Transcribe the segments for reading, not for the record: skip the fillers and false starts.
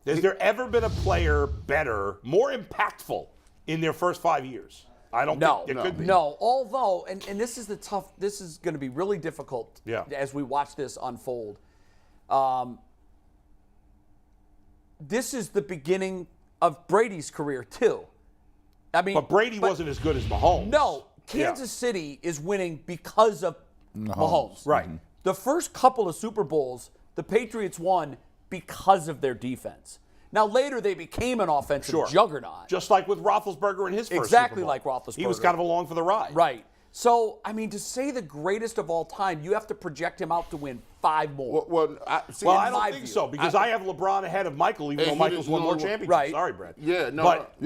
Has there ever been a player better, more impactful in their first 5 years? I don't think there could be. No, although, and this is this is going to be really difficult as we watch this unfold. This is the beginning of Brady's career, too. I mean, but Brady wasn't as good as Mahomes. No, Kansas City is winning because of Mahomes. Right. The first couple of Super Bowls, the Patriots won because of their defense. Now, later they became an offensive juggernaut. Just like with Roethlisberger in his first Exactly Super Bowl. like Roethlisberger. He was kind of along for the ride. Right. So, I mean, to say the greatest of all time, you have to project him out to win 5 more. I don't think so, because I have LeBron ahead of Michael, even though Michael's won more championships. Right. Sorry, Brett. Yeah, no. What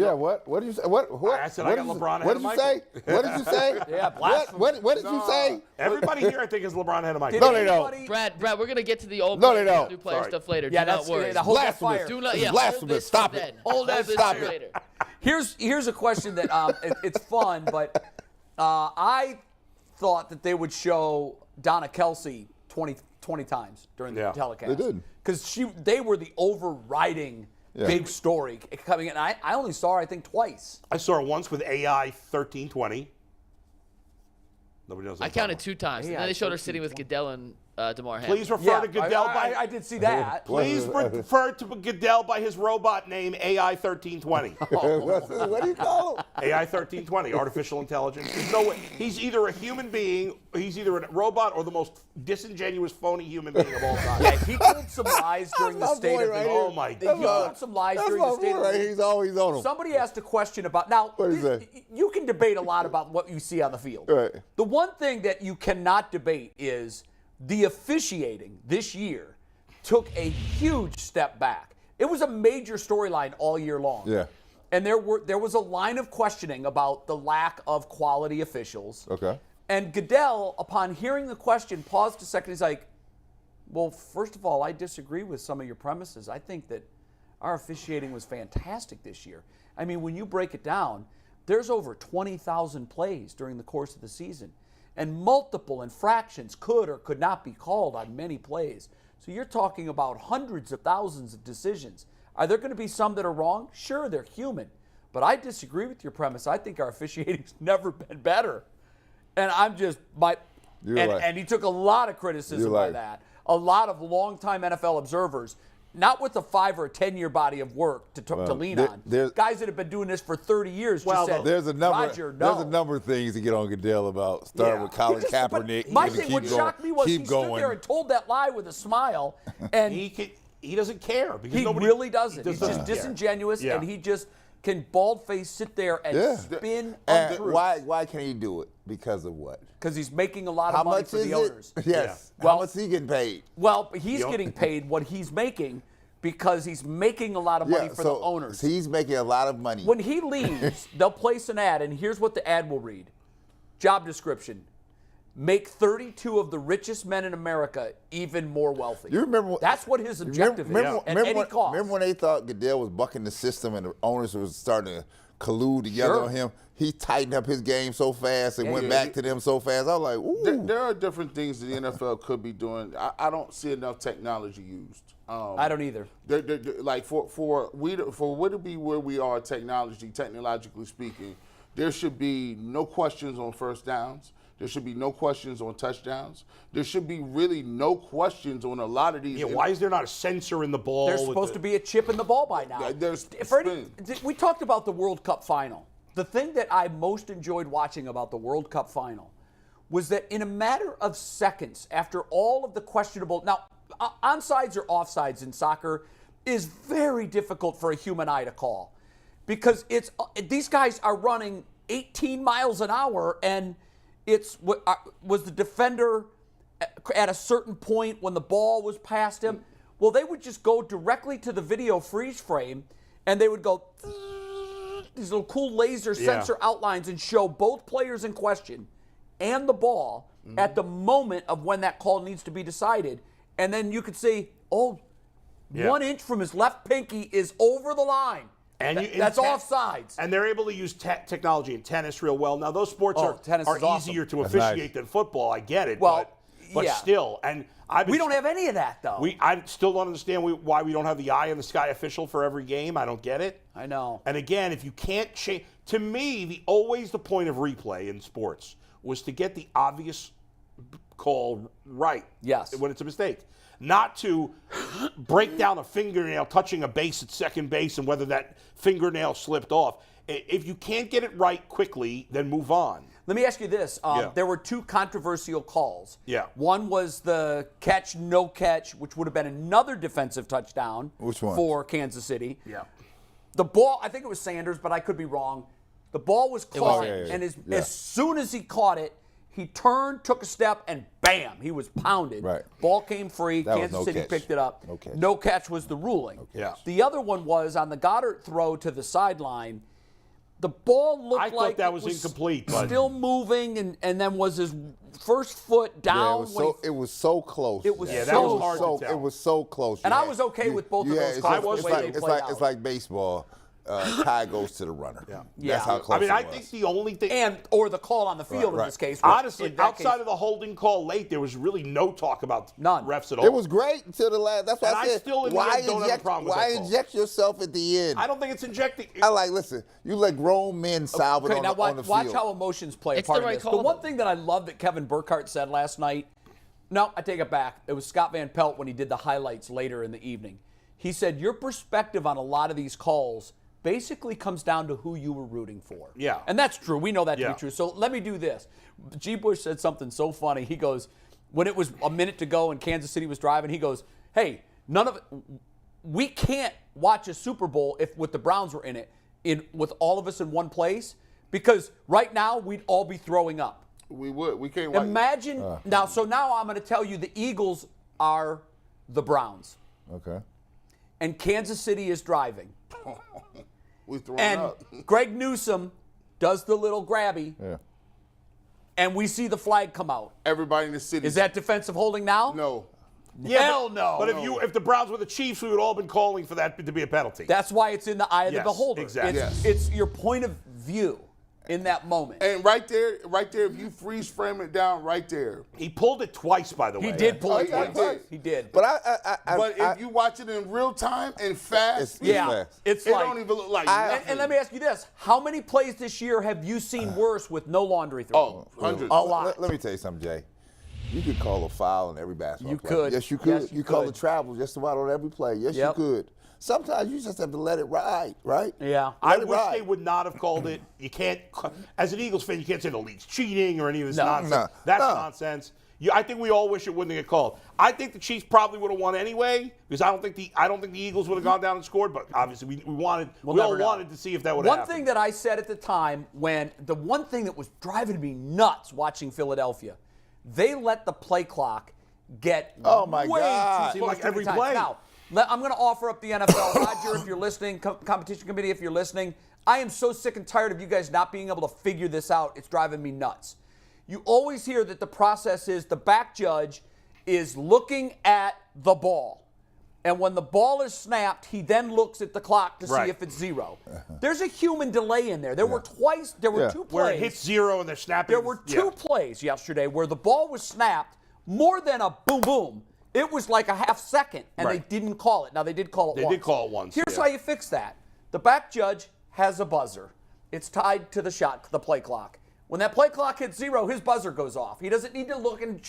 did you say? What? I said I got LeBron ahead of Michael. What did you say? Yeah, what did you say? Everybody here, I think, is LeBron ahead of Michael. No, they don't. Brad, we're going to get to the old new player stuff later. Yeah, Do not worry. hold that fire. Blasphemous. Stop it. Hold that Stop later. Here's a question that it's fun, but I thought that they would show Donna Kelce 20 times during the telecast. They did. Because they were the overriding big story coming in. I only saw her, I think, twice. I saw her once with AI 1320. Nobody knows. I counted 2 times. And then they showed her sitting with Goodell and DeMar Hamlin. Please refer to Goodell by. I did see that. Please refer to Goodell by his robot name, AI 1320. What do you call him? AI 1320, artificial intelligence. There's no way. He's either a human being, he's either a robot, or the most disingenuous, phony human being of all time. Yeah, he told some lies during the State of the Union. Oh my He God! told some lies during the State of the Union. He's always on him. Somebody asked a question about now. What did he say? You can debate a lot about what you see on the field. Right. The one thing that you cannot debate is the officiating this year took a huge step back. It was a major storyline all year long. Yeah. And there was a line of questioning about the lack of quality officials. Okay. And Goodell, upon hearing the question, paused a second. He's like, well, first of all, I disagree with some of your premises. I think that our officiating was fantastic this year. I mean, when you break it down, there's over 20,000 plays during the course of the season. And multiple infractions could or could not be called on many plays. So you're talking about hundreds of thousands of decisions. Are there going to be some that are wrong? Sure, they're human. But I disagree with your premise. I think our officiating's never been better. And I'm just and he took a lot of criticism by that. A lot of longtime NFL observers, not with a 5 or 10 year body of work to lean on. Guys that have been doing this for 30 years just said, there's a number, Roger, no. There's a number of things to get on Goodell about. Starting with Colin Kaepernick. My thing, what shocked me was he stood there and told that lie with a smile, and he doesn't care because he really doesn't. He's just care. disingenuous, and he just can bald-faced sit there and spin untruths. Why can't he do it? Because of what? Because he's making a lot of money for the owners. Yes. Yeah. How much is he getting paid? Well, he's getting paid what he's making because he's making a lot of money for the owners. He's making a lot of money. When he leaves, they'll place an ad, and here's what the ad will read. Job description. Make 32 of the richest men in America even more wealthy. You remember? That's what his objective is. Remember when they thought Goodell was bucking the system and the owners was starting to collude together on him? He tightened up his game so fast and went back to them so fast. I was like, ooh. There are different things the NFL could be doing. I don't see enough technology used. I don't either. Like for what to be where we are technologically speaking, there should be no questions on first downs. There should be no questions on touchdowns. There should be really no questions on a lot of these. Yeah, why is there not a sensor in the ball? There's supposed to be a chip in the ball by now. We talked about the World Cup final. The thing that I most enjoyed watching about the World Cup final was that in a matter of seconds, after all of the questionable... Now, onside or offsides in soccer is very difficult for a human eye to call because these guys are running 18 miles an hour and was the defender at a certain point when the ball was past him? Well, they would just go directly to the video freeze frame and they would go these little cool laser sensor outlines and show both players in question and the ball at the moment of when that call needs to be decided. And then you could see, 1 inch from his left pinky is over the line. And that's offsides. And they're able to use technology in tennis real well. Now, those sports are easier to officiate than football. I get it. Well, But Yeah. still, and We don't have any of that, though. I still don't understand why we don't have the eye in the sky official for every game. I don't get it. I know. And again, if you can't change, to me, always the point of replay in sports was to get the obvious call right. Yes. When it's a mistake. Not to break down a fingernail touching a base at second base and whether that fingernail slipped off. If you can't get it right quickly, then move on. Let me ask you this. Yeah. There were two controversial calls. Yeah. One was the catch, no catch, which would have been another defensive touchdown Which one? for Kansas City. Yeah. The ball, I think it was Sanders, but I could be wrong. The ball was caught, and as soon as he caught it, he turned, took a step, and bam, he was pounded. Right. Ball came free. That was Kansas no City catch. picked it up. No catch. No catch was the ruling. Yeah. The other one was on the Goddard throw to the sideline. The ball looked I like thought that it was incomplete, but still moving, and then was his first foot down. It was so close. It was Yeah, that was hard to tell. It was so close. And I was okay with both of those calls. It's like baseball. Tie goes to the runner. Yeah. That's how close I mean, it I was. think the only thing. or the call on the field Right. in this case. Honestly, in that outside case, of the holding call late, there was really no talk about None. refs at all. It was great until the last. That's why And I I said, still, in the why end, don't have a problem with why that call. inject yourself at the end? I don't think it's injecting. Listen, you let grown men salve it okay, on, now on the watch field. how emotions play a It's part the right of this. call, The one though. thing that I love that Kevin Burkhardt said last night, no, I take it back. It was Scott Van Pelt when he did the highlights later in the evening. He said, your perspective on a lot of these calls basically comes down to who you were rooting for. Yeah. And that's true. We know that to Yeah. be true. So let me do this. G. Bush said something so funny. He goes, when it was a minute to go and Kansas City was driving, he goes, hey, we can't watch a Super Bowl if with the Browns were in it, with all of us in one place, because right now we'd all be throwing up. We would. We can't watch. Imagine now. So now I'm going to tell you the Eagles are the Browns, Okay. and Kansas City is driving, We throwing and up. Greg Newsome does the little grabby, Yeah. and we see the flag come out. Everybody in the city. Is that defensive holding now? No. Yeah, Hell no. But if the Browns were the Chiefs, we would all been calling for that to be a penalty. That's why it's in the eye of the Yes, beholder. exactly. It's your point of view in that moment. And right there, if you freeze frame it down right there. He pulled it twice, by the way. He did pull Oh, it yeah, twice. he did. He did. But But if you watch it in real time and fast, yeah, it's it like. don't even look like And, nothing. and let me ask you this: how many plays this year have you seen worse with no laundry throw? Oh, hundreds. A lot. Let me tell you something, Jay. You could call a foul in every basketball You play. could. Yes, you could. Yes, you you call could. the travel just about on every play. Yes, Yep. you could. Sometimes you just have to let it ride, right? Yeah. I Let it wish ride. they would not have called it. You can't, as an Eagles fan, you can't say the league's cheating or any of this No. nonsense. No. That's No. nonsense. I think we all wish it wouldn't get called. I think the Chiefs probably would have won anyway because I don't think the Eagles would have gone down and scored. But obviously we We'll all never know. wanted to see if that would have One thing that I said at the time, when the one thing that was driving me nuts watching Philadelphia, they let the play clock get Oh, my way God. too Seemed close like to every time. play. Now, I'm going to offer up the NFL. Roger, if you're listening, competition committee, if you're listening, I am so sick and tired of you guys not being able to figure this out. It's driving me nuts. You always hear that the process is the back judge is looking at the ball. And when the ball is snapped, he then looks at the clock to see Right. if it's zero. There's a human delay in there. There were two plays. where it hits zero and they're snapping. There were two plays yesterday where the ball was snapped more than a boom boom. It was like a half second, and Right. they didn't call it. Now, they did call it They once. did call it once, Here's yeah. how you fix that. The back judge has a buzzer. It's tied to the play clock. When that play clock hits zero, his buzzer goes off. He doesn't need to look and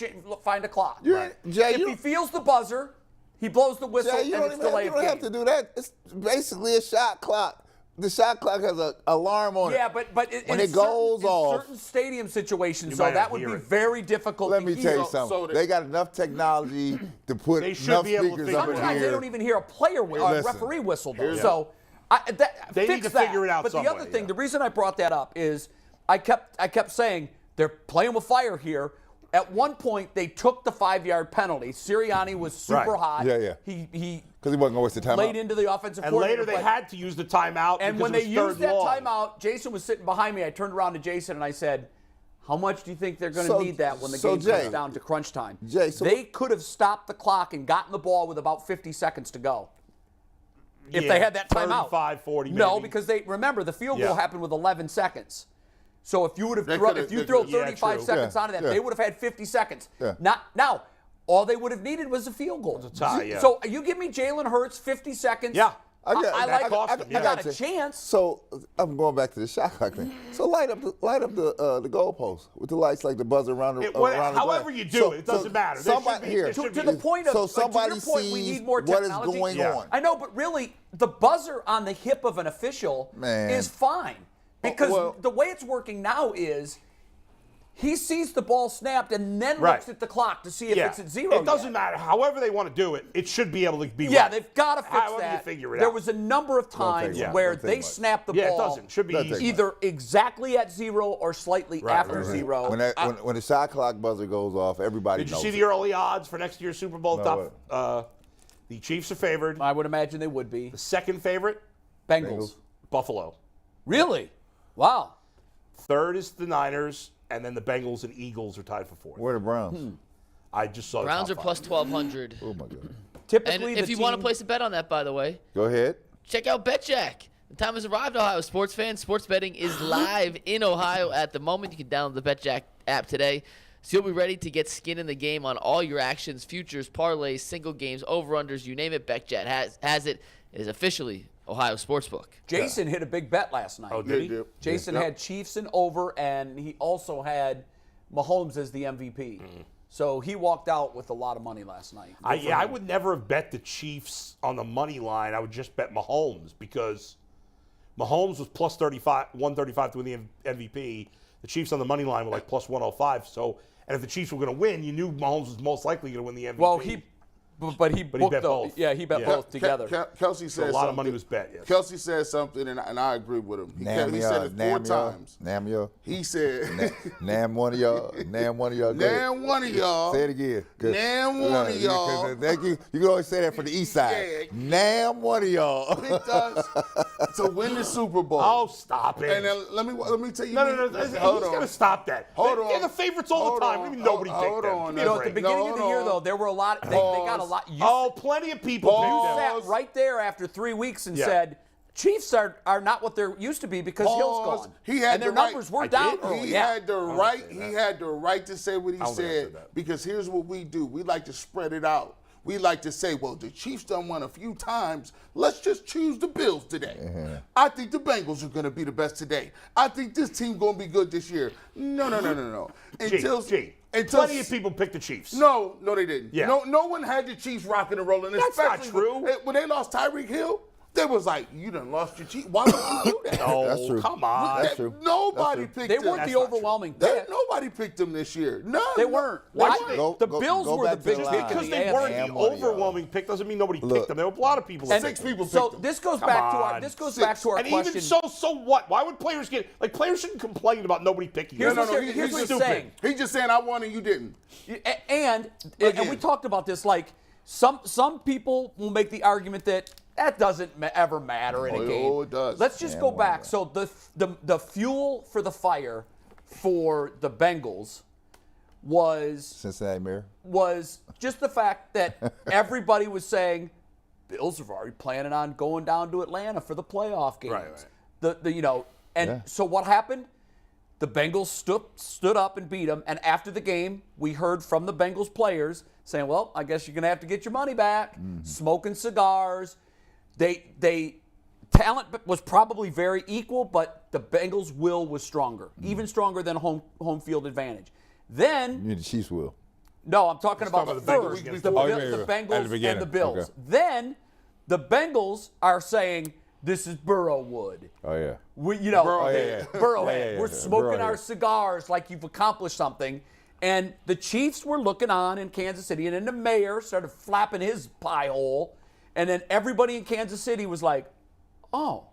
find a clock. Jay, If he feels the buzzer, he blows the whistle, Jay, you and don't, it's even delay you of don't game. have to do that. It's basically a shot clock. The shot clock has an alarm on it. Yeah, but when it goes off, in certain stadium situations, You so might that not would hear be it. very difficult let to me hear. tell you something. They got enough technology to put They should enough be able to speakers figure up it in out. Sometimes here. they don't even hear a player or a Listen, referee whistle, though. here's- So They fix need to that. figure it out But some the other way, thing, yeah. the reason I brought that up is I kept saying they're playing with fire here. At one point, they took the 5-yard penalty. Sirianni was super Right. hot. Yeah. He Because he wasn't going to waste the time laid out. into the offensive And coordinator. later they but- had to use the timeout. And because when it they was used third that long. timeout, Jason was sitting behind me. I turned around to Jason and I said, how much do you think they're going to So- need that when the so game Jay- comes down to crunch time? Jay, so- they could have stopped the clock and gotten the ball with about 50 seconds to go. If Yeah, they had that timeout. 35, 40 No, maybe. because remember, the field Yeah. goal happened with 11 seconds. So if you would have if you throw 35 seconds onto that, they would have had 50 seconds. Yeah. Now, all they would have needed was a field goal. It's a tie, yeah. So you give me Jalen Hurts 50 seconds. Yeah. I got a you. chance. So I'm going back to the shot clock thing. So light up the goalpost with the lights like the buzzer around the around however the you do it doesn't matter. Somebody here To the point of, so somebody to your point, sees we need more what is technology. going on. I know, but really, the buzzer on the hip of an official is fine because the way it's working now is he sees the ball snapped and then looks at the clock to see if it's at 0. It doesn't matter. However they want to do it, it should be able to be Yeah, right. they've got to fix However that. you figure it There out. was a number of times where they snapped the ball. Yeah, it doesn't. Should be easy. Either exactly at 0 or slightly after 0. When the shot clock buzzer goes off, everybody knows. Did you see the early odds for next year's Super Bowl? The Chiefs are favored. I would imagine they would be. The second favorite, Bengals. Buffalo. Really? Wow. Third is the Niners, and then the Bengals and Eagles are tied for fourth. Where are the Browns? I just saw Browns the are top plus five. 1,200. Oh my God. Typically, And if you want to place a bet on that, by the way, Go ahead. check out BetJack. The time has arrived, Ohio sports fans. Sports betting is live in Ohio at the moment. You can download the BetJack app today, so you'll be ready to get skin in the game on all your actions, futures, parlays, single games, over-unders, you name it. BetJack has it. It is officially Ohio Sportsbook. Jason hit a big bet last night. Oh, did he? Jason had Chiefs and over, and he also had Mahomes as the MVP. So he walked out with a lot of money last night. I would never have bet the Chiefs on the money line. I would just bet Mahomes because Mahomes was plus 135 to win the MVP. The Chiefs on the money line were like plus 105. So, and if the Chiefs were going to win, you knew Mahomes was most likely going to win the MVP. Well, he booked bet both. Yeah, he bet both together. Kelce said a lot of money was bet. Yes. Kelce said something, and I agree with him. He said it 4 times. Name y'all. He said, Name one of y'all. Name one of y'all. Go ahead. "Name one of y'all." Say it again. Good. Name one of y'all. You can always say that for the east side. Yeah. Name one of y'all. Picked us to win the Super Bowl. Oh, stop it. And then let me tell you. No. He's going to stop that. Hold on. They're the favorites all the time. What do you mean nobody picked them? Give me a At the break. beginning of the year, though, there were a lot. They got a lot. Plenty of people picked them. Sat right there after 3 weeks and said, Chiefs are not what they're used to be because Hill's gone. And their numbers were down early. He had the right to say what he don't think I said said that. because here's what we do. We like to spread it out. We like to say, well, the Chiefs done won a few times. Let's just choose the Bills today. I think the Bengals are going to be the best today. I think this team going to be good this year. No. Plenty of people picked the Chiefs. No, they didn't. Yeah. No one had the Chiefs rocking and rolling. That's not especially true. When they lost Tyreek Hill, they was like, you done lost your Chiefs. Why would you do that? No, That's true. come on. That's true. Nobody picked They them. weren't the overwhelming pick. Nobody picked them this year. None. They weren't. The Bills were the biggest pick in Because the they AFC. weren't the Damn one of y'all. overwhelming pick doesn't mean nobody picked them. There were a lot of people. that Six picked them. people picked So them. this goes Come back on. to our And question. even so what? Why would players players shouldn't complain about nobody picking Here's them. what here's what he's saying. He's just saying I won and you didn't. And we talked about this. Like some people will make the argument that doesn't ever matter in a game. Oh, it does. Let's just go back. So the fuel for the fire for the Bengals was Cincinnati Mayor. just the fact that everybody was saying Bills are already planning on going down to Atlanta for the playoff games. Right. So what happened? The Bengals stood up and beat them. And after the game, we heard from the Bengals players saying, well, I guess you're going to have to get your money back. Smoking cigars. Talent was probably very equal, but the Bengals' will was stronger, even stronger than home field advantage. Then, You mean the Chiefs will. no, I'm talking about talking the about the Bengals first, against the the Bengals At the beginning. and the Bills. Okay. Then the Bengals are saying, this is Burrowwood. Oh, yeah. Burrowhead. Yeah. We're smoking Burrowhead. our cigars like you've accomplished something. And the Chiefs were looking on in Kansas City, and then the mayor started flapping his pie hole. And then everybody in Kansas City was like, oh,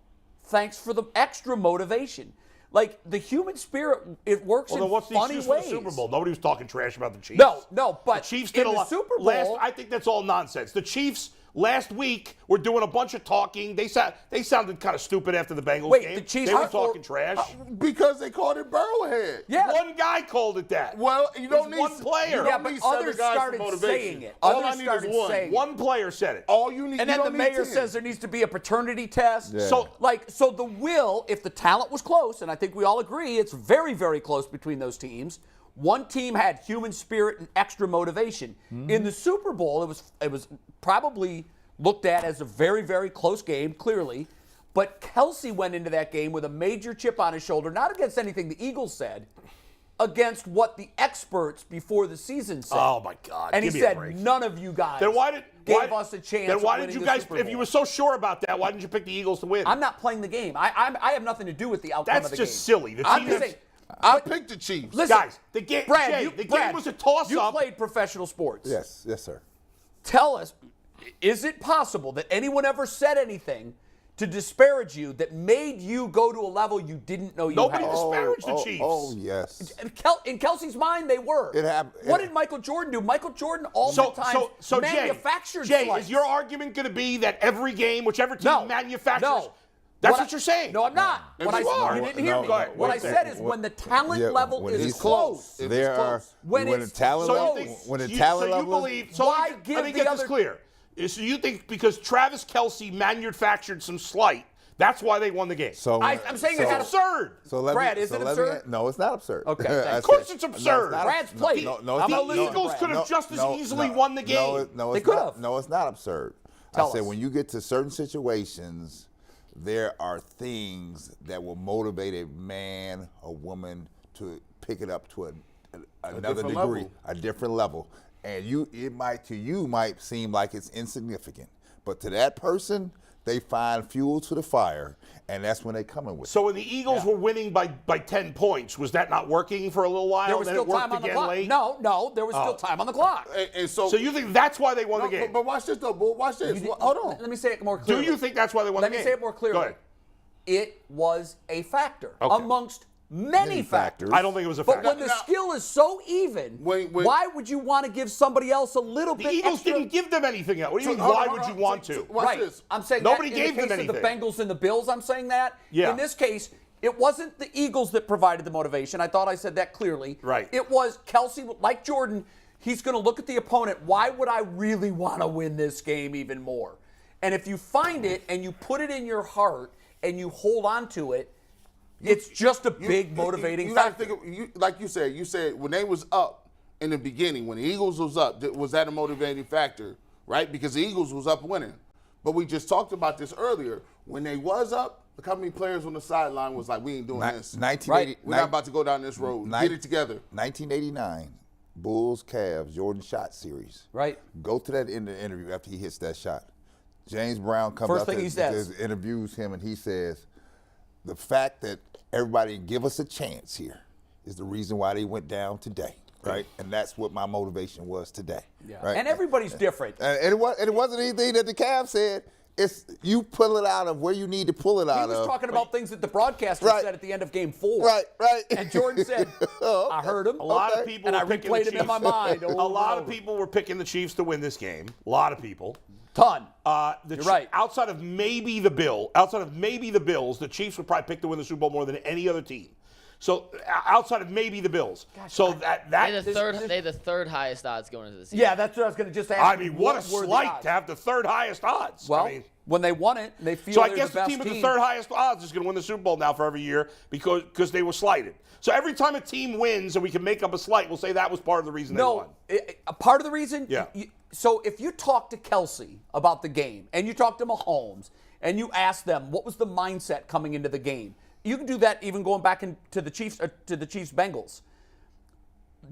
thanks for the extra motivation. Like, the human spirit, it works Well, then in what's the funny excuse ways. for the Super Bowl? Nobody was talking trash about the Chiefs. No, but the Chiefs in did a the lot. Super Bowl, I think that's all nonsense. The Chiefs last week were doing a bunch of talking. They sounded kind of stupid after the Bengals Wait, game. the Chiefs they were are- talking trash. Because they called it Burrowhead. Yeah. One guy called it that. Well, you don't need one player. You don't Yeah, but need 7 others guys for started motivation. saying it. All Others I need started is one. saying it. One player said it. All you need. And you then the don't need mayor 10. says there needs to be a paternity test. Yeah. So the will, if the talent was close, and I think we all agree it's very, very close between those teams. One team had human spirit and extra motivation. In the Super Bowl, it was probably looked at as a very, very close game, clearly. But Kelce went into that game with a major chip on his shoulder, not against anything the Eagles said, against what the experts before the season said. Oh my God! And he Give me a said, break. none of you guys Then gave us a chance. Then why of did winning you the guys? Super If Bowl. you were so sure about that, why didn't you pick the Eagles to win? I'm not playing the game. I have nothing to do with the outcome That's of the game. just silly. The I'm team just that's- saying. I picked the Chiefs. Listen, Guys, the game. Brad, Jay, the game was a toss-up. You played professional sports. Yes, sir. Tell us, is it possible that anyone ever said anything to disparage you that made you go to a level you didn't know you Nobody had? disparaged the Chiefs. Oh, yes. In Kelsey's mind, they were. It happened. What did Michael Jordan do? Michael Jordan all the time manufactured Jay, slights. is your argument going to be that every game, whichever team No. manufactures? No. That's what you're saying. No, I'm not. Yes, What you are. you didn't hear No, me. go ahead. What I Wait a said second. is when the talent level when is it's close. If There it's are close. When when it's the talent so level, you think- when the So talent you level, believe? So Why let me give the get this other- clear. So you think because Travis Kelce manufactured some slight, that's why they won the game? So I'm saying it's it had a- absurd. So let Brad, me, is so it let me- absurd? no, it's not absurd. Okay, I thanks. said- Of course it's no, absurd. not Brad's ab- played no, it. no, I'm it's a not- listener The Eagles Brad. could have just as easily no, won the game. No, They it's could not. have. No, it's not absurd. Tell I said us. when you get to certain situations, there are things that will motivate a man or woman to pick it up to another different degree, level. a different level. And it might seem like it's insignificant, but to that person, they find fuel to the fire, and that's when they come in with. So when the Eagles were winning by 10 points, was that not working for a little while? There was then still it worked time on the again clock. late? No, there was still time on the clock. And so, So you think that's why they won the no, game? but watch this though, Bull. Watch this. Hold on. Let me say it more Do clearly. you think that's why they won Let the me game? say it more clearly. Go ahead. It was a factor Okay. amongst many factors. I don't think it was a But factor. when the skill is so even, why would you want to give somebody else a little The bit Eagles extra? didn't give them anything else. What do you So, mean? hold Why on, would hold you on. want So, to? watch Right. this. I'm saying Nobody that gave in the them case of the anything. Bengals and the Bills, I'm saying that. Yeah. In this case, it wasn't the Eagles that provided the motivation. I thought I said that clearly. Right. It was Kelce, like Jordan, he's going to look at the opponent. Why would I really want to win this game even more? And if you find it and you put it in your heart and you hold on to it, it's just a big motivating you factor. gotta think like you said when they was up in the beginning, when the Eagles was up, was that a motivating factor, right? Because the Eagles was up winning. But we just talked about this earlier. When they was up, look how many players on the sideline was like, we ain't doing this. 1980, We're not about to go down this road. Get it together. 1989, Bulls, Cavs, Jordan shot series. Right. Go to that in the interview after he hits that shot. James Brown comes First out thing he says. interviews him, and he says, the fact that everybody give us a chance here is the reason why they went down today, right? And that's what my motivation was today. Yeah. Right? And everybody's different. And it wasn't anything that the Cavs said. It's you pull it out of where you need to pull it He out was of. talking about things that the broadcaster Right. said at the end of Game 4. Right. And Jordan said, I heard him. A lot of Okay. people And I were picking replayed the it in Chiefs. my mind over A lot and of over. people were picking the Chiefs to win this game. A lot of people. Ton. You're right. Outside of maybe the Bills, the Chiefs would probably pick to win the Super Bowl more than any other team. So outside of maybe the Bills, They had the third highest odds going into the season. Yeah, that's what I was going to just ask. I mean, what a were the slight odds? to have the third hihighest odds. Well, I mean, when they won it, they feel so I they're guess the the best team with the third highest odds is going to win the Super Bowl now for every year because they were slighted. So every time a team wins and we can make up a slight, we'll say that was part of the reason they won. A part of the reason. Yeah. So if you talk to Kelce about the game and you talk to Mahomes and you ask them what was the mindset coming into the game, you can do that even going back into the Chiefs Bengals.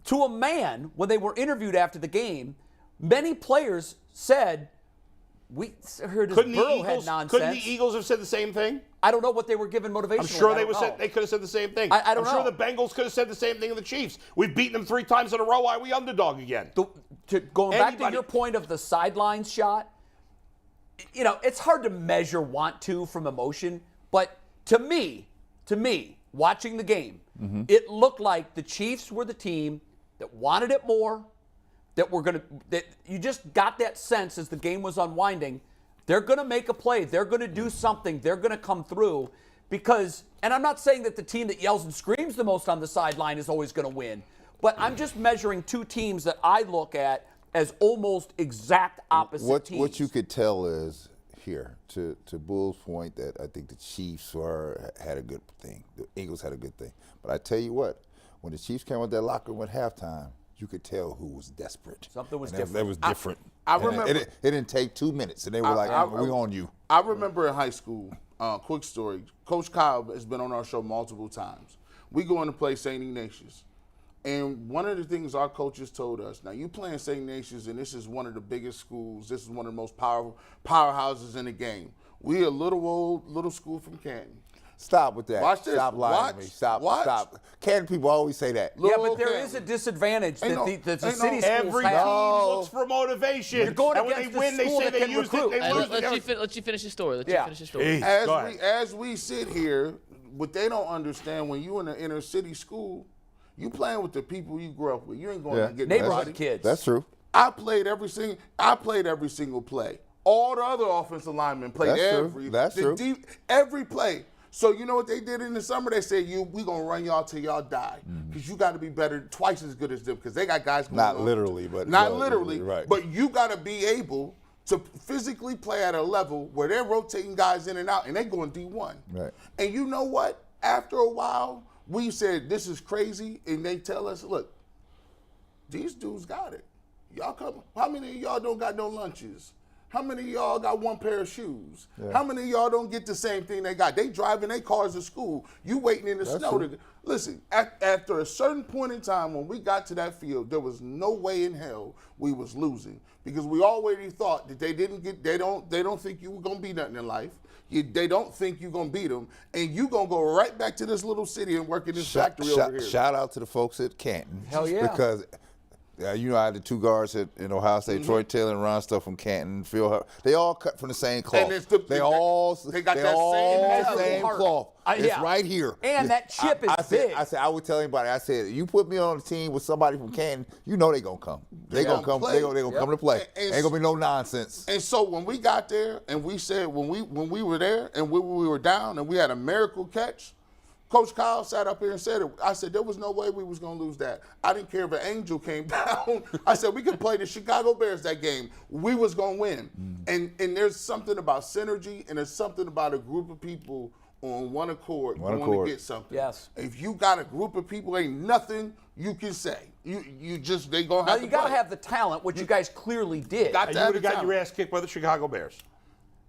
To a man, when they were interviewed after the game, many players said, "We heard this Burrowhead nonsense." Couldn't the Eagles have said the same thing? I don't know what they were given motivation. I'm sure they could have said the same thing. I don't I'm sure know. the Bengals could have said the same thing to the Chiefs. We've beaten them 3 times in a row. Why are we underdog again? Going back to Anybody- your point of the sidelines shot, it's hard to measure want to from emotion, but to me, watching the game, it looked like the Chiefs were the team that wanted it more, that you just got that sense as the game was unwinding. They're going to make a play. They're going to do something. They're going to come through because, and I'm not saying that the team that yells and screams the most on the sideline is always going to win, but I'm just measuring two teams that I look at as almost exact opposite teams. What you could tell is here, to Bull's point, that I think the Chiefs had a good thing. The Eagles had a good thing. But I tell you what, when the Chiefs came out that locker room at halftime, you could tell who was desperate. Something was different. different. That was different. I remember. It didn't take 2 minutes, and they were like, we on you. I remember in high school, quick story, Coach Kyle has been on our show multiple times. We go in to play St. Ignatius. And one of the things our coaches told us, now you playing St. Ignatius, and this is one of the biggest schools. This is one of the most powerful powerhouses in the game. We a little school from Canton. Stop with that. Watch this. Stop lying to me. Stop. Canton people always say that. Yeah, but there is a disadvantage that the city schools Every have. team looks for motivation. You're going and when they against the win, they school say that they can used recruit. it. They lose. Let you finish your story. Jeez. As we sit here, what they don't understand, when you in an inner city school, you playing with the people you grew up with. You ain't going to get Neighborhood nobody. kids. That's true. I played every single play. All the other offensive linemen played every play. So you know what they did in the summer? They said, we going to run y'all till y'all die. Because you got to be better, twice as good as them, because they got guys going Not on. literally, but. Not literally, right. but you got to be able to physically play at a level where they're rotating guys in and out, and they going D1. Right. And you know what? After a while, we said, this is crazy, and they tell us, look, these dudes got it. Y'all come. How many of y'all don't got no lunches? How many of y'all got one pair of shoes? Yeah. How many of y'all don't get the same thing they got? They driving their cars to school. You waiting in the snow. Listen, after a certain point in time when we got to that field, there was no way in hell we was losing, because we already thought that they don't think you were going to be nothing in life. They don't think you're going to beat them, and you're going to go right back to this little city and work in this factory over here. Shout out to the folks at Canton. Hell yeah. Because you know, I had the two guards in Ohio State, Troy Taylor and Ron Stuff from Canton, Phil Hubbard. They all cut from the same cloth. They got that same cloth. It's right here. And that chip is big. I would tell anybody, I said, you put me on a team with somebody from Canton, you know they're going to come. They're going to come. They're going to come to play. Ain't going to be no nonsense. And so when we got there and we said, when we were there and we were down and we had a miracle catch, Coach Kyle sat up here and said it. I said, there was no way we was going to lose that. I didn't care if an angel came down. I said, we could play the Chicago Bears that game. We was going to win. And there's something about synergy, and there's something about a group of people on one accord going to get something. Yes. If you got a group of people, ain't nothing you can say. You just, they going to have to you got to have the talent, which you guys clearly did. Got You would have got your ass kicked by the Chicago Bears.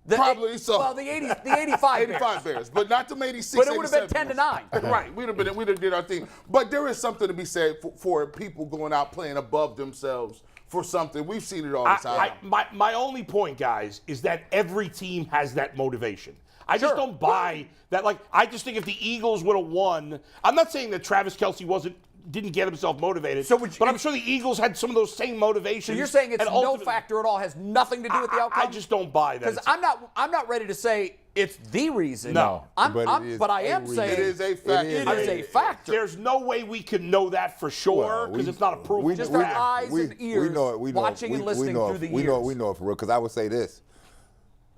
Probably so. Well, the 85 Bears, but not the 86. But it would have been 10-9. Right, we'd have did our thing. But there is something to be said for people going out playing above themselves for something. We've seen it all the time. My only point, guys, is that every team has that motivation. I just don't buy that. Like, I just think if the Eagles would have won, I'm not saying that Travis Kelce didn't get himself motivated, but I'm sure the Eagles had some of those same motivations. So you're saying it's no factor at all, has nothing to do with the outcome? I just don't buy that. Because I'm not ready to say it's the reason. No. But I am saying it is a factor. It is a factor. There's no way we can know that for sure because it's not a proof. Just our eyes and ears watching and listening through the years. We know it for real. Because I would say this.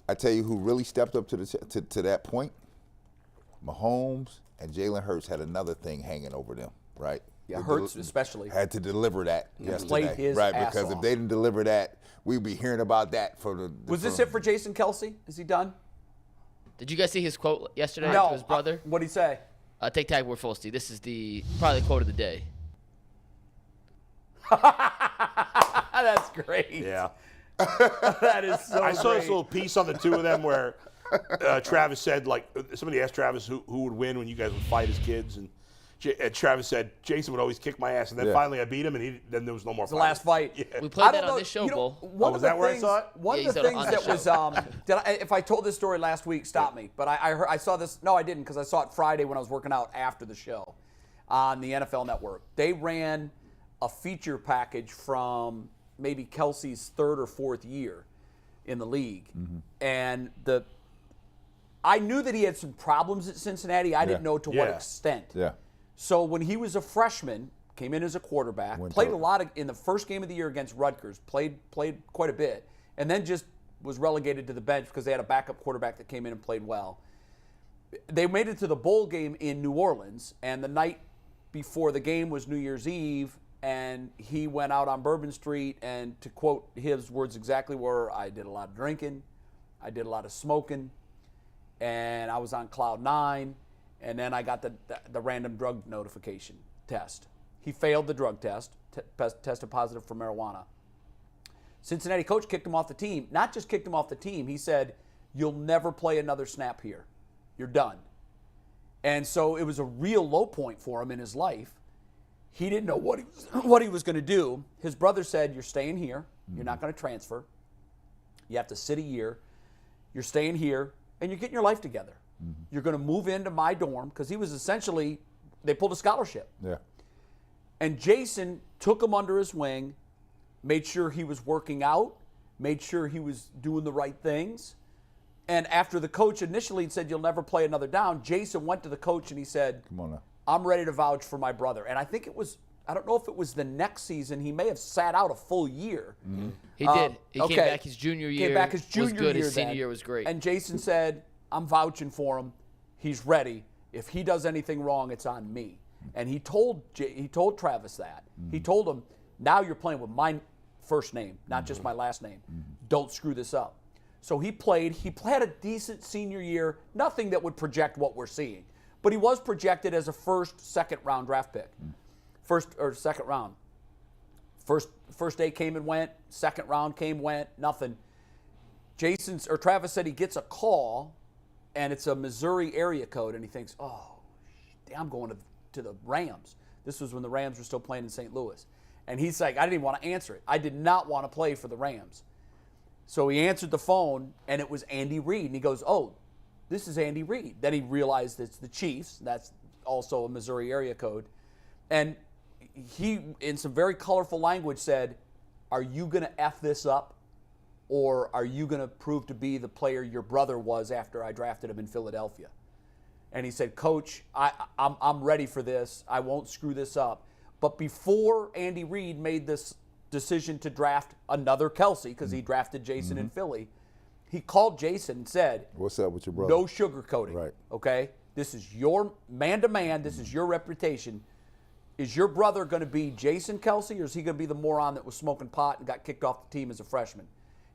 I tell you who really stepped up to that point. Mahomes and Jalen Hurts had another thing hanging over them, right? Yeah, Hurts especially had to deliver that yesterday, played his right? ass Because off. if they didn't deliver that, we'd be hearing about that for the. Was this it for Jason Kelce? Is he done? Did you guys see his quote yesterday No. to his brother? What'd he say? Take tag word falsity. This is probably the quote of the day. That's great. Yeah. That is so I saw great. this little piece on the two of them where Travis said, like, somebody asked Travis who would win when you guys would fight as kids, and Travis said, Jason would always kick my ass, and then finally I beat him, and then there was no more The last fight. Yeah. We played that on this show, Bull. One of that the where I things, saw it? One Yeah, of the you saw it things on that the was, if I told this story last week, stop me. But I saw this. No, I didn't, because I saw it Friday when I was working out after the show on the NFL Network. They ran a feature package from maybe Kelce's third or fourth year in the league, and I knew that he had some problems at Cincinnati. I didn't know to what extent. Yeah. So when he was a freshman, came in as a quarterback, Went played to- a lot in the first game of the year against Rutgers, played quite a bit, and then just was relegated to the bench because they had a backup quarterback that came in and played well. They made it to the bowl game in New Orleans, and the night before the game was New Year's Eve, and he went out on Bourbon Street, and to quote his words exactly were, I did a lot of drinking, I did a lot of smoking, and I was on cloud 9, and then I got the random drug notification test. He failed the drug test, tested positive for marijuana. Cincinnati coach kicked him off the team. Not just kicked him off the team, he said, you'll never play another snap here. You're done. And so it was a real low point for him in his life. He didn't know what he was going to do. His brother said, you're staying here. You're not going to transfer. You have to sit a year. You're staying here, and you're getting your life together. You're going to move into my dorm, because he was essentially, they pulled a scholarship. Yeah. And Jason took him under his wing, made sure he was working out, made sure he was doing the right things. And after the coach initially said, you'll never play another down, Jason went to the coach and he said, Come on now. I'm ready to vouch for my brother. And I think it was, I don't know if it was the next season, he may have sat out a full year. He did. He okay. came back his junior year. Came back his junior was good. year His senior then. year was great. And Jason said, I'm vouching for him. He's ready. If he does anything wrong, it's on me. And he told Travis that. He told him, now you're playing with my first name, not just my last name. Don't screw this up. So he played. He had a decent senior year, nothing that would project what we're seeing. But he was projected as a second round draft pick. Second round. First day came and went. Second round came, went, nothing. Travis said he gets a call, and it's a Missouri area code, and he thinks, oh, I'm going to the Rams. This was when the Rams were still playing in St. Louis. And he's like, I didn't even want to answer it. I did not want to play for the Rams. So he answered the phone, and it was Andy Reid. And he goes, oh, this is Andy Reid. Then he realized it's the Chiefs. That's also a Missouri area code. And he, in some very colorful language, said, are you going to F this up? Or are you going to prove to be the player your brother was after I drafted him in Philadelphia? And he said, Coach, I'm ready for this. I won't screw this up. But before Andy Reid made this decision to draft another Kelce, because he drafted Jason in Philly, he called Jason and said, What's up with your brother? no sugarcoating. Right. Okay? This is your man-to-man. This is your reputation. Is your brother going to be Jason Kelce, or is he going to be the moron that was smoking pot and got kicked off the team as a freshman?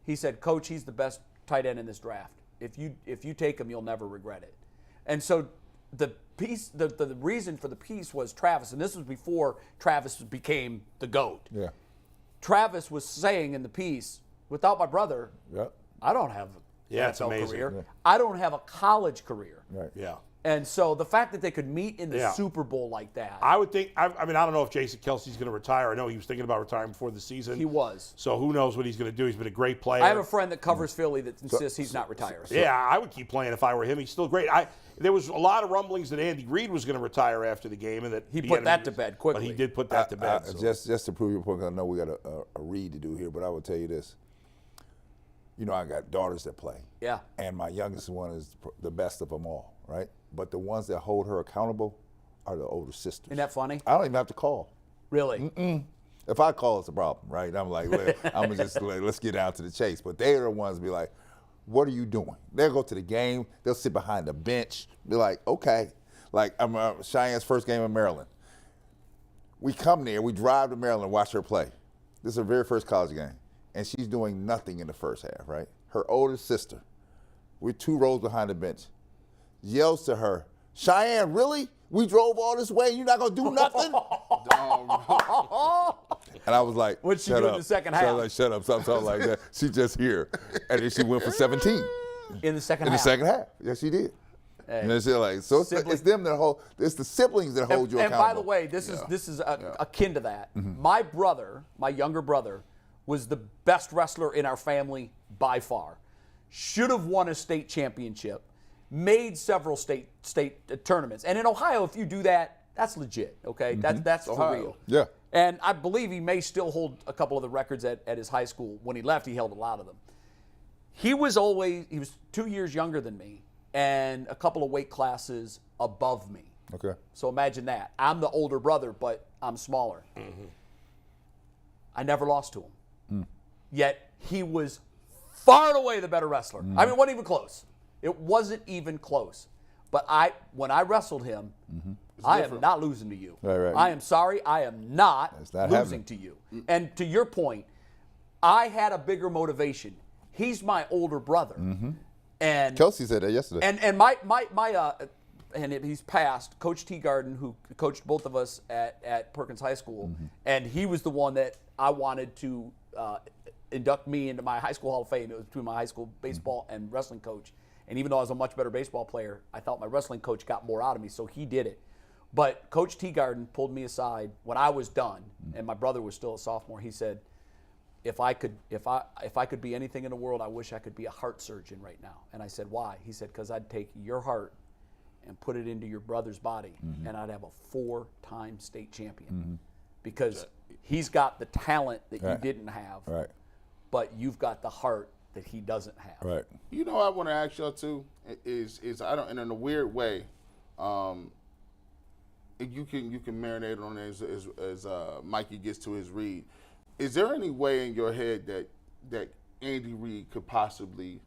He said, Coach, he's the best tight end in this draft. If you take him, you'll never regret it. And so the reason for the piece was Travis, and this was before Travis became the GOAT. Yeah. Travis was saying in the piece, without my brother, Yep. I don't have an Yeah, it's NFL amazing. career. Yeah. I don't have a college career. Right. Yeah. And so the fact that they could meet in the Yeah. Super Bowl like that. I would think, I mean, I don't know if Jason Kelce's going to retire. I know he was thinking about retiring before the season. He was. So who knows what he's going to do. He's been a great player. I have a friend that covers Philly that insists he's not retiring. Yeah, I would keep playing if I were him. He's still great. There was a lot of rumblings that Andy Reid was going to retire after the game, and that He put that to bed quickly. But he did put that to bed. So. Just to prove your point, 'cause I know we got a read to do here, but I will tell you this. You know, I got daughters that play. Yeah. And my youngest one is the best of them all, right? But the ones that hold her accountable are the older sisters. Isn't that funny? I don't even have to call. Really? If I call, it's a problem, right? I'm like, I'm just like, let's get down to the chase. But they're the ones be like, what are you doing? They'll go to the game. They'll sit behind the bench. Be like, okay. Like, I'm Cheyenne's first game in Maryland. We come there. We drive to Maryland and watch her play. This is her very first college game. And she's doing nothing in the first half, right? Her older sister, we're 2 rows behind the bench, yells to her, Cheyenne, really? We drove all this way and you're not going to do nothing? And I was like, What'd she shut do in up. the second So I was half? like, shut up, something like that. She just here. And then she went for 17 In the second in the half. second half. Yes, she did. Hey. And it's like, so it's them that hold, it's the siblings that hold you And accountable. by the way, this is akin to that. My brother, my younger brother, was the best wrestler in our family by far. Should have won a state championship, made several state tournaments. And in Ohio, if you do that, that's legit, okay? That's for Ohio. real. Yeah. And I believe he may still hold a couple of the records at his high school. When he left, he held a lot of them. He was 2 years younger than me and a couple of weight classes above me. Okay. So imagine that. I'm the older brother, but I'm smaller. I never lost to him. Yet he was far and away the better wrestler. I mean, it wasn't even close. It wasn't even close. But when I wrestled him, I am not losing to you. Right. I am sorry. I am not not losing happening. to you. And to your point, I had a bigger motivation. He's my older brother. And Kelce said that yesterday. And he's passed, Coach Teagarden, who coached both of us at Perkins High School, and he was the one that I wanted to induct me into my high school Hall of Fame. It was between my high school baseball and wrestling coach. And even though I was a much better baseball player, I thought my wrestling coach got more out of me, so he did it. But Coach Teagarden pulled me aside when I was done, and my brother was still a sophomore. He said, if I could be anything in the world, I wish I could be a heart surgeon right now. And I said, why? He said, because I'd take your heart and put it into your brother's body, and I'd have a 4-time state champion. Because he's got the talent that you didn't have, but you've got the heart that he doesn't have. Right. You know what I want to ask y'all too is I don't, and in a weird way, you can marinate on it as Mikey gets to his read. Is there any way in your head that Andy Reid could possibly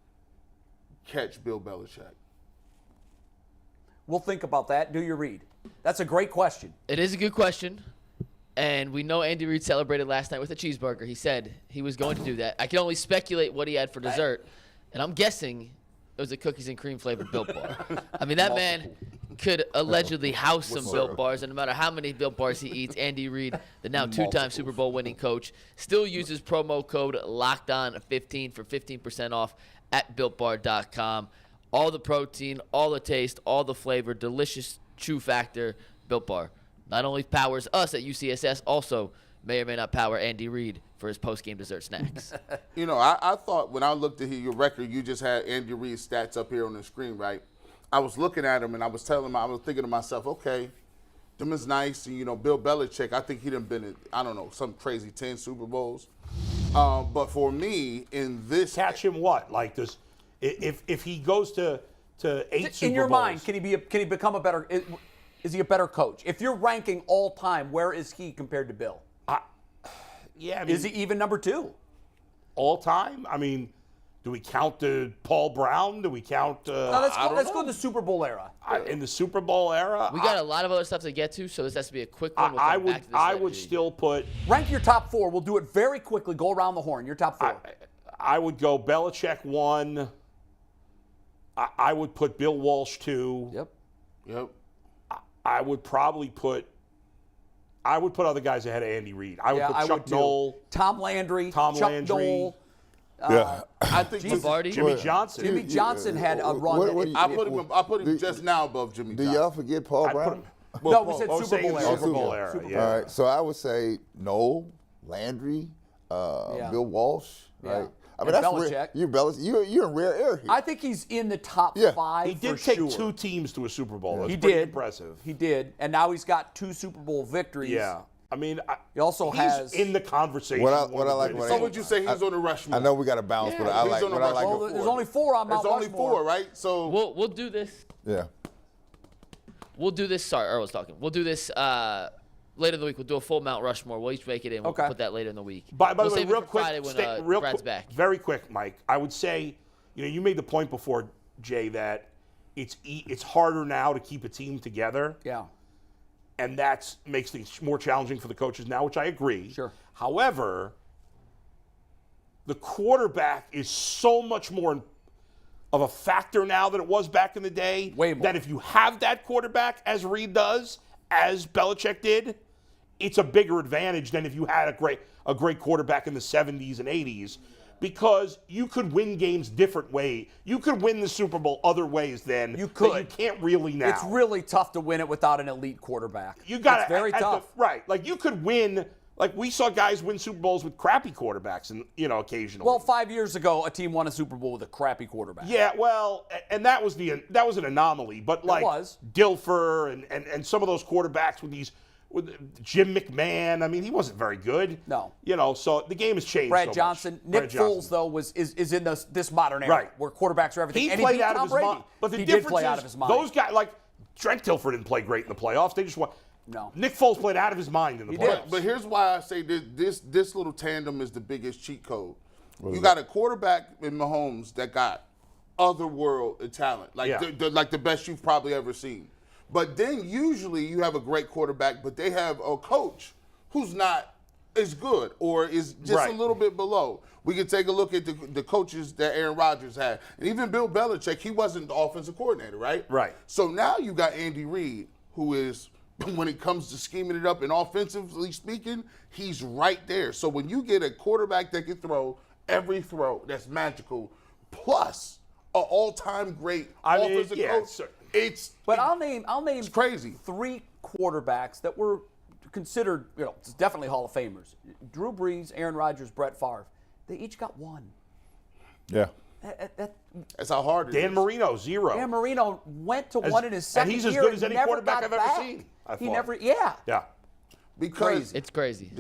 catch Bill Belichick? We'll think about that. Do your read. That's a great question. It is a good question. And we know Andy Reid celebrated last night with a cheeseburger. He said he was going to do that. I can only speculate what he had for dessert. And I'm guessing it was a cookies and cream flavored Built Bar. I mean, that man could allegedly house some Built Bars. And no matter how many Built Bars he eats, Andy Reid, the now 2-time Super Bowl winning coach, still uses promo code LOCKEDON15 for 15% off at BuiltBar.com. All the protein, all the taste, all the flavor, delicious chew factor, Built Bar. Not only powers us at UCSS, also may or may not power Andy Reid for his post-game dessert snacks. You know, I thought when I looked at your record, you just had Andy Reid's stats up here on the screen, right? I was looking at him and I was thinking to myself, okay, them is nice. And, you know, Bill Belichick, I think he done been in, I don't know, some crazy 10 Super Bowls. But for me, in this. Catch him what? Like, if he goes to 8 Super Bowls. In your mind, can he become a better? Is he a better coach? If you're ranking all time, where is he compared to Bill? Yeah, I mean, is he even number 2? All time? I mean, do we count Paul Brown? Do we count? Let's go to the Super Bowl era. In the Super Bowl era, We got a lot of other stuff to get to, so this has to be a quick one. We'll come back to this I later, would G. still put. Rank your top 4. We'll do it very quickly. Go around the horn. Your top 4. I would go Belichick 1. I would put Bill Walsh 2. Yep. I would probably put other guys ahead of Andy Reid. I would put Chuck Noll, Tom Landry, Chuck Landry. Noll. I think Jimmy Johnson. Jimmy Johnson had a run. I put him just now above Jimmy Johnson. Do y'all forget Paul Brown? No, we said Super Bowl era. Super Bowl era. Yeah. All right, so I would say Noel, Landry, Bill Walsh, right? Yeah. I mean, And that's Belichick. you're in rare air here. I think he's in the top 5 He did for take sure. 2 teams to a Super Bowl. That's He pretty did. impressive. He did, and now he's got 2 Super Bowl victories. Yeah. I mean, He also he's has in the conversation. What I like So would you say he's on the Rushmore? I know we got to bounce, but I he's like on the what I like. Rushmore. There's only 4 on Mount There's only Rushmore. 4, right? So We'll do this. Yeah. We'll do this. Sorry, Earl was talking. We'll do this later in the week. We'll do a full Mount Rushmore. We'll each make it in. We'll put that later in the week. By we'll the way, save it real for quick, Friday when Brad's back. Very quick, Mike. I would say, you made the point before, Jay, that it's harder now to keep a team together. Yeah. And that makes things more challenging for the coaches now, which I agree. Sure. However, the quarterback is so much more of a factor now than it was back in the day. Way more. That if you have that quarterback, as Reid does, as Belichick did, it's a bigger advantage than if you had a great quarterback in the 70s and 80s. Because you could win games different ways. You could win the Super Bowl other ways than You could. that you can't really now. It's really tough to win it without an elite quarterback. You got It's very tough. Right. Like you could win. Like we saw guys win Super Bowls with crappy quarterbacks, and occasionally. Well, 5 years ago, a team won a Super Bowl with a crappy quarterback. Yeah, well, and that was an anomaly. But like was. Dilfer and some of those quarterbacks with Jim McMahon. I mean, he wasn't very good. No. So the game has changed. Brad so Johnson, much. Nick Brad Foles Johnson. though is in this modern era Right. where quarterbacks are everything. He And played beat out Tom of his Brady. mind. But the he difference did play is out of his mind. those guys, like Trent Dilfer, didn't play great in the playoffs. They just won. No. Nick Foles played out of his mind in the He did. playoffs. But here's why I say this little tandem is the biggest cheat code. You got a quarterback in Mahomes that got otherworld talent, like like the best you've probably ever seen. But then usually you have a great quarterback, but they have a coach who's not as good or is just a little bit below. We can take a look at the coaches that Aaron Rodgers had. And even Bill Belichick, he wasn't the offensive coordinator, right? Right. So now you got Andy Reid, who is, when it comes to scheming it up and offensively speaking, he's right there. So when you get a quarterback that can throw every throw that's magical, plus an all-time great offensive coach, I'll name it's crazy. 3 quarterbacks that were considered, definitely Hall of Famers. Drew Brees, Aaron Rodgers, Brett Favre. They each got 1. Yeah. That's how hard it is. Dan Marino, 0. Dan Marino went to 1 in his second year. And he's as good as any never quarterback got I've ever back. seen. He never, yeah. Because It's crazy.